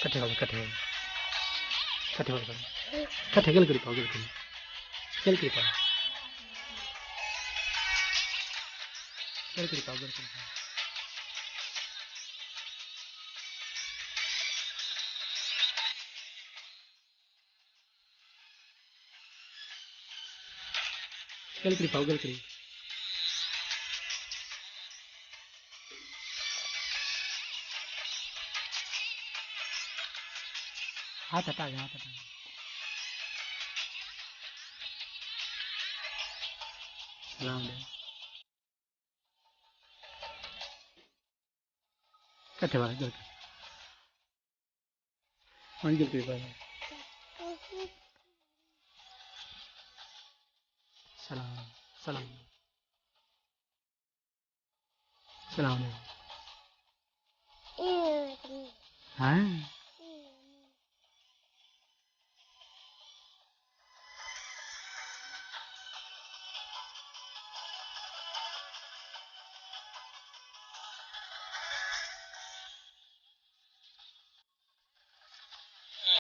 कठे होगा कठे होगा कठे होगा कठे गल करी पाओ गल करी पाओ गल करी पाओ गल करी पाओ गल करी पाओ गल करी हाथ हटा गया हाथ हटा सलाम दे कठे वाला गल गल करी पाओ सलाम सलाम सलाम हाँ